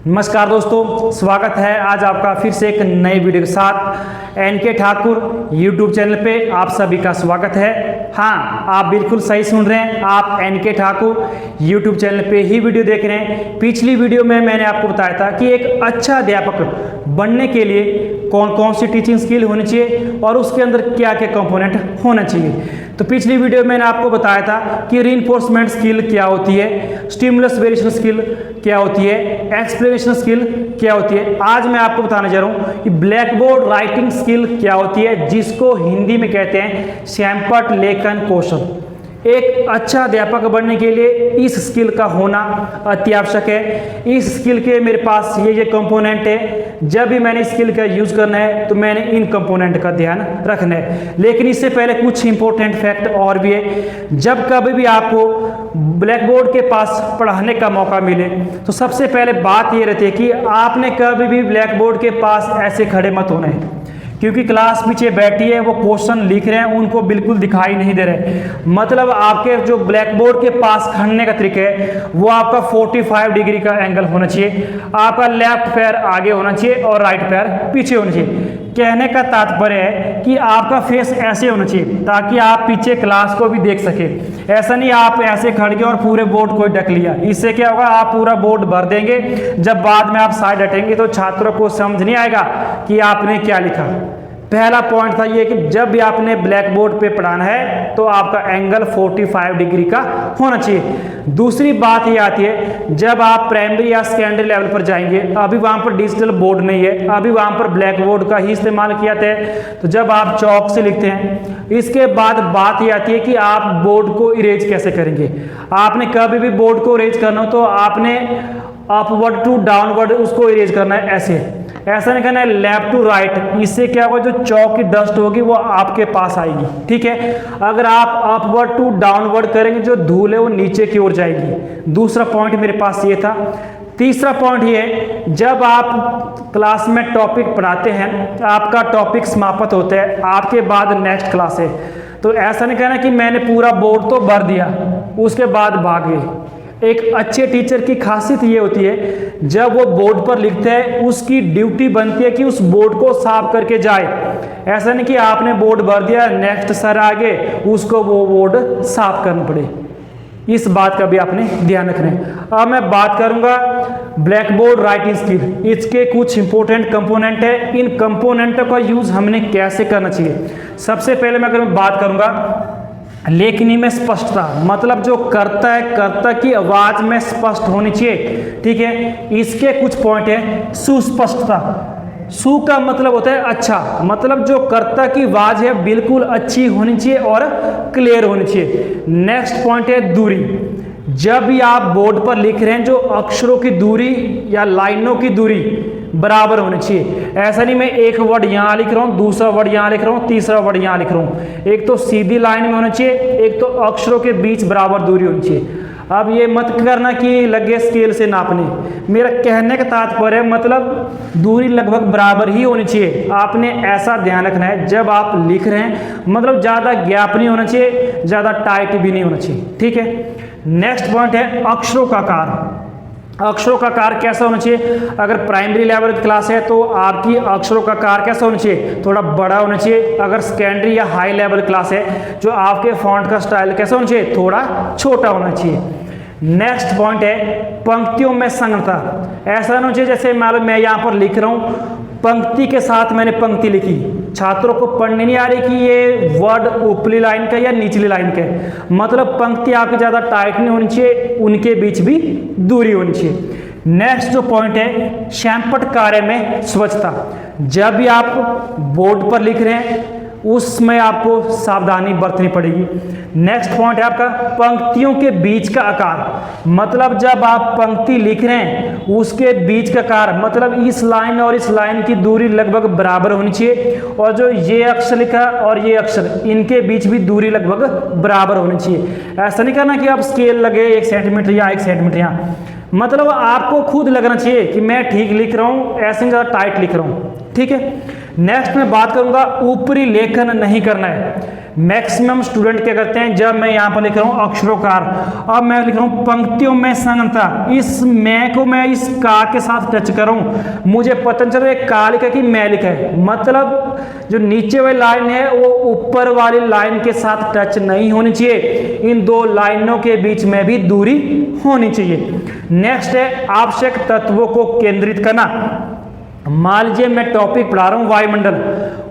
नमस्कार दोस्तों, स्वागत है आज आपका फिर से एक नए वीडियो के साथ। एनके ठाकुर यूट्यूब चैनल पे आप सभी का स्वागत है। हाँ, आप बिल्कुल सही सुन रहे हैं, आप एनके ठाकुर यूट्यूब चैनल पे ही वीडियो देख रहे हैं। पिछली वीडियो में मैंने आपको बताया था कि एक अच्छा अध्यापक बनने के लिए कौन कौन सी टीचिंग स्किल होनी चाहिए और उसके अंदर क्या क्या कंपोनेंट होना चाहिए। तो पिछली वीडियो में मैंने आपको बताया था कि रीइंफोर्समेंट स्किल क्या होती है, स्टिमुलस वेरिएशन स्किल क्या होती है, एक्सप्लेनेशन स्किल क्या होती है। आज मैं आपको बताने जा रहा हूँ कि ब्लैक बोर्ड राइटिंग स्किल क्या होती है, जिसको हिंदी में कहते हैं शैंपट लेखन कौशल। एक अच्छा अध्यापक बनने के लिए इस स्किल का होना अति आवश्यक है। इस स्किल के मेरे पास ये कंपोनेंट है। जब भी मैंने स्किल का यूज़ करना है तो मैंने इन कंपोनेंट का ध्यान रखना है। लेकिन इससे पहले कुछ इंपॉर्टेंट फैक्ट और भी है। जब कभी भी आपको ब्लैक बोर्ड के पास पढ़ाने का मौका मिले तो सबसे पहले बात ये रहती है कि आपने कभी भी ब्लैक बोर्ड के पास ऐसे खड़े मत होना है, क्योंकि क्लास पीछे बैठी है, वो क्वेश्चन लिख रहे हैं, उनको बिल्कुल दिखाई नहीं दे रहे। मतलब आपके जो ब्लैक बोर्ड के पास खड़ने का तरीका है वो आपका 45 डिग्री का एंगल होना चाहिए। आपका लेफ्ट पैर आगे होना चाहिए और राइट पैर पीछे होना चाहिए। कहने का तात्पर्य है कि आपका फेस ऐसे होना चाहिए ताकि आप पीछे क्लास को भी देख सके। ऐसा नहीं आप ऐसे खड़ गए और पूरे बोर्ड को ढक लिया। इससे क्या होगा, आप पूरा बोर्ड भर देंगे, जब बाद में आप साइड हटेंगे तो छात्रों को समझ नहीं आएगा कि आपने क्या लिखा। पहला पॉइंट था ये कि जब भी आपने ब्लैक बोर्ड पे पढ़ाना है तो आपका एंगल 45 डिग्री का होना चाहिए। दूसरी बात ये आती है, जब आप प्राइमरी या सेकेंडरी लेवल पर जाएंगे, अभी वहाँ पर डिजिटल बोर्ड नहीं है, अभी वहाँ पर ब्लैक बोर्ड का ही इस्तेमाल किया जाता है। तो जब आप चौक से लिखते हैं, इसके बाद बात ये आती है कि आप बोर्ड को इरेज कैसे करेंगे। आपने कभी भी बोर्ड को इरेज करना हो तो आपने अपवर्ड टू डाउनवर्ड उसको इरेज करना है। ऐसा नहीं करना है लेफ्ट टू राइट। इससे क्या होगा, जो चौक की डस्ट होगी वो आपके पास आएगी। ठीक है, अगर आप अपवर्ड टू डाउनवर्ड करेंगे, जो धूल है वो नीचे की ओर जाएगी। दूसरा पॉइंट मेरे पास ये था। तीसरा पॉइंट ये है, जब आप क्लास में टॉपिक पढ़ाते हैं, आपका टॉपिक समाप्त होता है, आपके बाद नेक्स्ट क्लास है, तो ऐसा नहीं कहना कि मैंने पूरा बोर्ड तो भर दिया उसके बाद भाग गए। एक अच्छे टीचर की खासियत ये होती है, जब वो बोर्ड पर लिखता है उसकी ड्यूटी बनती है कि उस बोर्ड को साफ करके जाए। ऐसा नहीं कि आपने बोर्ड भर दिया, नेक्स्ट सर आगे उसको वो बोर्ड साफ करना पड़े। इस बात का भी आपने ध्यान रखना है। अब मैं बात करूंगा ब्लैक बोर्ड राइटिंग स्किल। इसके कुछ इंपॉर्टेंट कंपोनेंट है। इन कंपोनेंटों का यूज हमने कैसे करना चाहिए। सबसे पहले मैं अगर बात करूंगा लेखनी में स्पष्टता, मतलब जो करता है, कर्ता की आवाज में स्पष्ट होनी चाहिए। ठीक है, इसके कुछ पॉइंट है। सुस्पष्टता, सु का मतलब होता है अच्छा, मतलब जो कर्ता की आवाज है बिल्कुल अच्छी होनी चाहिए और क्लियर होनी चाहिए। नेक्स्ट पॉइंट है दूरी। जब भी आप बोर्ड पर लिख रहे हैं, जो अक्षरों की दूरी या लाइनों की दूरी बराबर होनी चाहिए। ऐसा नहीं मैं एक वर्ड यहाँ लिख रहा हूँ, दूसरा वर्ड यहाँ लिख रहा हूँ, तीसरा वर्ड यहाँ लिख रहा हूँ। एक तो सीधी लाइन में होना चाहिए, एक तो अक्षरों के बीच बराबर दूरी होनी चाहिए। अब ये मत करना कि लगे स्केल से नापने। मेरा कहने का तात्पर्य है, मतलब दूरी लगभग बराबर ही होनी चाहिए। आपने ऐसा ध्यान रखना है जब आप लिख रहे हैं, मतलब ज़्यादा गैप नहीं होना चाहिए, ज़्यादा टाइट भी नहीं होना चाहिए। ठीक है, नेक्स्ट पॉइंट है अक्षरों का आकार। अक्षरों का आकार कैसा होना चाहिए। अगर प्राइमरी लेवल की क्लास है तो आपकी अक्षरों का आकार कैसा होना चाहिए, थोड़ा बड़ा होना चाहिए। अगर सेकेंडरी या हाई लेवल क्लास है, जो आपके फॉन्ट का स्टाइल कैसा होना चाहिए, थोड़ा छोटा होना चाहिए। नेक्स्ट पॉइंट है पंक्तियों में संगतता। ऐसा होना चाहिए जैसे मान लो मैं यहाँ पर लिख रहा हूँ, पंक्ति के साथ मैंने पंक्ति लिखी, छात्रों को पढ़ने नहीं आ रही कि ये वर्ड ऊपरी लाइन का या निचली लाइन का है। मतलब पंक्ति आपकी ज़्यादा टाइट नहीं होनी चाहिए, उनके बीच भी दूरी होनी चाहिए। नेक्स्ट जो पॉइंट है शैंपट कार्य में स्वच्छता। जब भी आप बोर्ड पर लिख रहे हैं उसमें आपको सावधानी बरतनी पड़ेगी। नेक्स्ट पॉइंट है आपका पंक्तियों के बीच का आकार। मतलब जब आप पंक्ति लिख रहे हैं उसके बीच का आकार, मतलब इस लाइन और इस लाइन की दूरी लगभग बराबर होनी चाहिए, और जो ये अक्षर लिखा और ये अक्षर, इनके बीच भी दूरी लगभग बराबर होनी चाहिए। ऐसा नहीं करना कि आप स्केल लगे 1 सेंटीमीटर या 1 सेंटीमीटर यहाँ, मतलब आपको खुद लगना चाहिए कि मैं ठीक लिख रहा हूँ, ऐसे ज़्यादा टाइट लिख रहा हूँ। ठीक है, नेक्स्ट मैं बात करूंगा ऊपरी लेखन नहीं करना है। मैक्सिमम स्टूडेंट क्या करते हैं, जब मैं यहाँ पर लिख रहा हूँ अक्षरोकार, अब मैं लिख रहा हूँ पंक्तियों में संगता, इस मैं को मैं इस का के साथ टच करूँ, मुझे पता नहीं चल रहा है का लिखा कि मैं लिखा है। मतलब जो नीचे वाली लाइन है वो ऊपर वाली लाइन के साथ टच नहीं होनी चाहिए, इन दो लाइनों के बीच में भी दूरी होनी चाहिए। नेक्स्ट है आवश्यक तत्वों को केंद्रित करना। मान लीजिए मैं टॉपिक पढ़ा रहा हूँ वायुमंडल,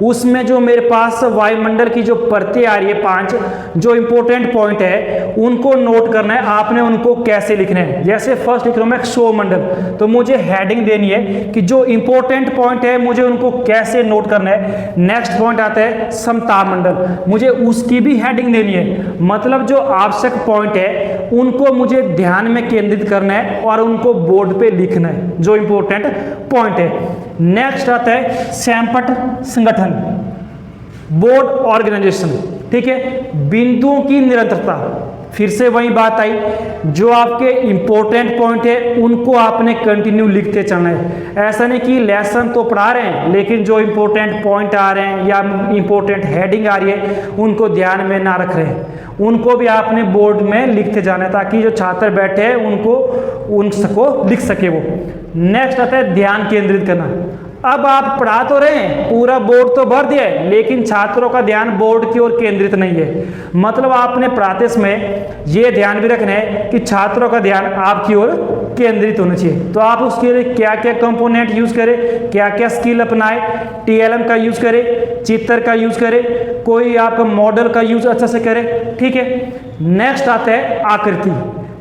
उसमें जो मेरे पास वायुमंडल की जो परतें आ रही है 5, जो इंपॉर्टेंट पॉइंट है उनको नोट करना है आपने, उनको कैसे लिखना है। जैसे फर्स्ट लिख रहा हूँ मैं सौरमंडल, तो मुझे हेडिंग देनी है कि जो इंपॉर्टेंट पॉइंट है मुझे उनको कैसे नोट करना है। नेक्स्ट पॉइंट आता है समतापमंडल, मुझे उसकी भी हेडिंग देनी है। मतलब जो आवश्यक पॉइंट है उनको मुझे ध्यान में केंद्रित करना है और उनको बोर्ड पे लिखना है, जो इंपॉर्टेंट पॉइंट है। नेक्स्ट आता है सैमपट संगठन, बोर्ड ऑर्गेनाइजेशन, ठीक है। बिंदुओं की निरंतरता, फिर से वही बात आई, जो आपके इंपॉर्टेंट पॉइंट है उनको आपने कंटिन्यू लिखते चलना है। ऐसा नहीं कि लेसन तो पढ़ा रहे हैं लेकिन जो इंपॉर्टेंट पॉइंट आ रहे हैं या इंपॉर्टेंट हेडिंग आ रही है उनको ध्यान में ना रख रहे हैं, उनको भी आपने बोर्ड में लिखते जाना है ताकि जो छात्र बैठे हैं उनको उनको लिख सके वो। नेक्स्ट आता है ध्यान केंद्रित करना। अब आप पढ़ा तो रहे हैं, पूरा बोर्ड तो भर दिया है, लेकिन छात्रों का ध्यान बोर्ड की ओर केंद्रित नहीं है। मतलब आपने पढ़ाते समय ये ध्यान भी रखना है कि छात्रों का ध्यान आपकी ओर केंद्रित होना चाहिए। तो आप उसके लिए क्या क्या कंपोनेंट यूज करें, क्या क्या स्किल अपनाएं, TLM का यूज करें, चित्र का यूज करें, कोई आप मॉडल का यूज अच्छा से करें, ठीक है। नेक्स्ट आता है आकृति,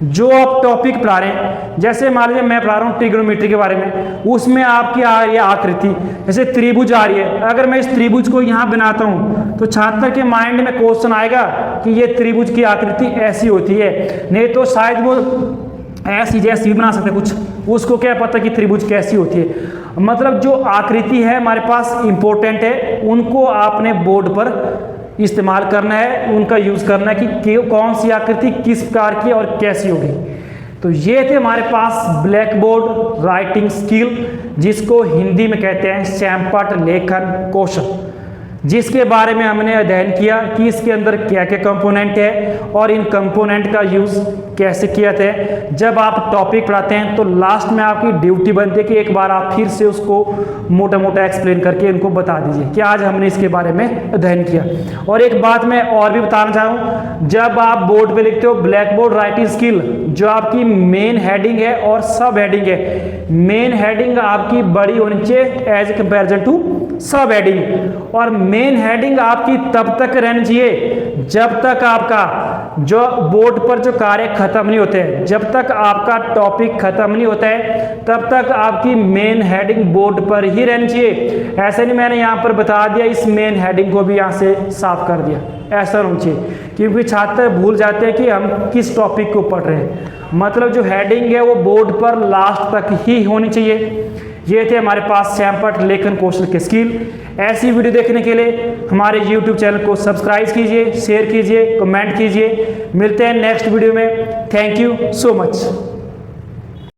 जो आप टॉपिक पढ़ा रहे हैं। जैसे मान लीजिए मैं पढ़ा रहा हूँ ट्रिग्नोमेट्री के बारे में, उसमें आपकी आ रही है आकृति, जैसे त्रिभुज आ रही है। अगर मैं इस त्रिभुज को यहाँ बनाता हूँ तो छात्र के माइंड में क्वेश्चन आएगा कि ये त्रिभुज की आकृति ऐसी होती है, नहीं तो शायद वो ऐसी जैसी भी बना सकते कुछ, उसको क्या पता कि त्रिभुज कैसी होती है। मतलब जो आकृति है हमारे पास इंपॉर्टेंट है, उनको आपने बोर्ड पर इस्तेमाल करना है, उनका यूज करना है कि कौन सी आकृति किस प्रकार की और कैसी होगी। तो ये थे हमारे पास ब्लैक बोर्ड राइटिंग स्किल, जिसको हिंदी में कहते हैं सैमपट लेखन कौशल, जिसके बारे में हमने अध्ययन किया कि इसके अंदर क्या क्या कंपोनेंट है और इन कंपोनेंट का यूज कैसे किया था। जब आप टॉपिक पढ़ाते हैं तो लास्ट में आपकी ड्यूटी बनती है कि एक बार आप फिर से उसको मोटा मोटा एक्सप्लेन करके इनको बता दीजिए कि आज हमने इसके बारे में अध्ययन किया। और एक बात मैं और भी बताना चाहूँ, जब आप बोर्ड पे लिखते हो ब्लैक बोर्ड राइटिंग स्किल, जो आपकी मेन हेडिंग है और सब हेडिंग है, मेन हेडिंग आपकी बड़ी होनी चाहिए एज ए कंपेरिजन टू सब हेडिंग, और मेन हेडिंग आपकी तब तक रहनी चाहिए जब तक आपका जो बोर्ड पर जो कार्य खत्म नहीं होते हैं, जब तक आपका टॉपिक खत्म नहीं होता है तब तक आपकी मेन हेडिंग बोर्ड पर ही रहनी चाहिए। ऐसे नहीं मैंने यहाँ पर बता दिया इस मेन हेडिंग को भी यहाँ से साफ कर दिया, ऐसा होना चाहिए, क्योंकि छात्र भूल जाते हैं कि हम किस टॉपिक को पढ़ रहे हैं। मतलब जो हेडिंग है वो बोर्ड पर लास्ट तक ही होनी चाहिए। ये थे हमारे पास सैमपट लेखन कौशल के स्किल। ऐसी वीडियो देखने के लिए हमारे YouTube चैनल को सब्सक्राइब कीजिए, शेयर कीजिए, कमेंट कीजिए। मिलते हैं नेक्स्ट वीडियो में। Thank you so much.